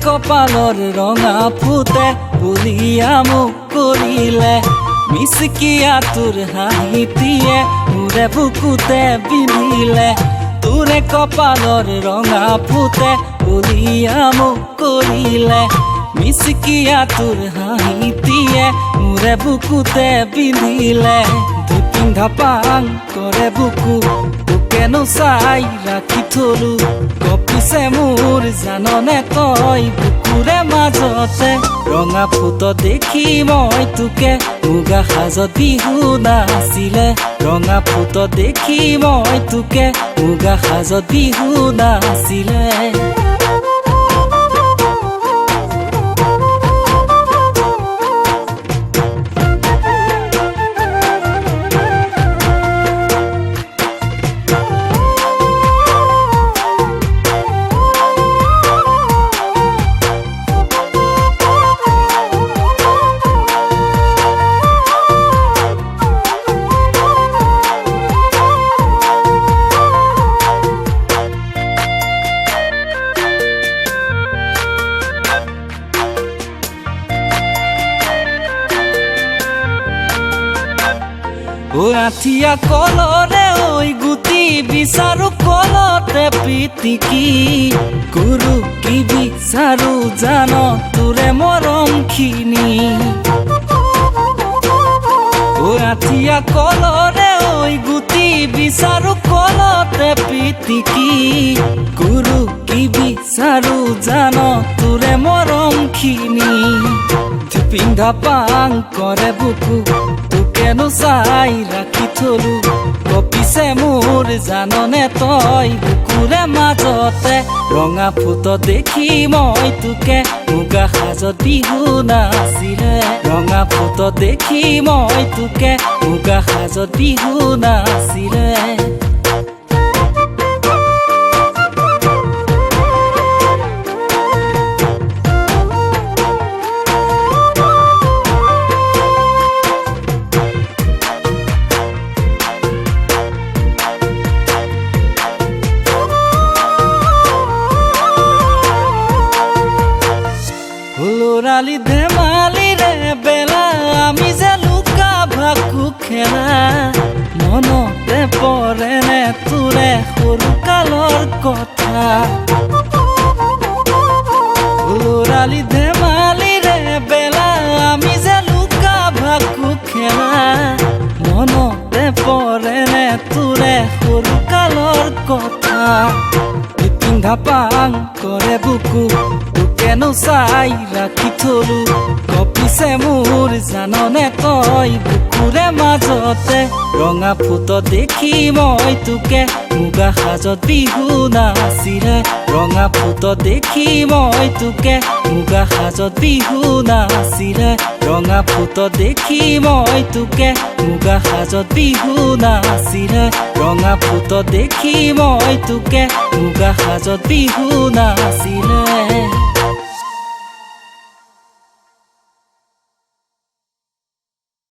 কপালৰ ৰঙা ফুটে বুলিয়া মোক কৰিলে মিচকিয়া তোৰ হাঁহিটিয়ে মোৰে বুকুতে বিন্ধিলে তোৰে কপালৰ ৰঙা ফুটে বুলিয়া মোক কৰিলে মিচকিয়া তোৰ হাঁহিটিয়ে মোৰে বুকুতে বিন্ধিলে পিন্ধা পাং কৰে বুকু তোকেনো চাই ৰাখি থলো কপিছে মোৰ জাননে তই বুকুৰে মাজতে ৰঙা ফুট দেখি মই তোকে মুগা সাজত বিহু নাছিলে ৰঙা ফুট দেখি মই তোকে মুগা সাজত বিহু নাছিলে ও আঠিয়া কলরে ওই গুটি বিচাৰো কলতে পিটিকি গুৰু কি বিচাৰো জান তোৰে মৰমখিনি ও আঠিয়া কলৰে ওই গুটি বিচাৰো কলতে পিটিকি গুৰু কি বিচাৰো জান তোৰে মৰমখিনি পিন্ধা পাং কৰে বুকু কেনো চাই ৰাখি থলো কপিছে মোৰ জাননে তই বুকুৰে মাজতে ৰঙা ফুট দেখি মই তোকে মুগা সাজত বিহু নাছিলে ৰঙা ফুট দেখি মই তোকে মুগা সাজত বিহু নাছিলে লৰালি ধেমালি ৰে বেলা আমি যে লুকা ভাকু খেলা মনতে পৰে নে তোৰে সৰু কালৰ কথা লৰালি ধেমালি ৰে বেলা আমি যে লুকা ভাকু খেলা মনতে পৰে নে তোৰে সৰু কালৰ কথা পিন্ধা পাং কৰে বুকু কেনো চাই ৰাখি থলো কপিছে মোৰ জাননে তই বুকুৰে মাজতে ৰঙা ফুট দেখি মই তোকে মুগা সাজত বিহু নাছিলে ৰঙা ফুট দেখি মই তোকে মুগা সাজত বিহু নাছিলে ৰঙা ফুট দেখি মই তোকে মুগা সাজত বিহু নাছিলে ৰঙা ফুট দেখি মই তোকে মুগা সাজত বিহু নাছিলে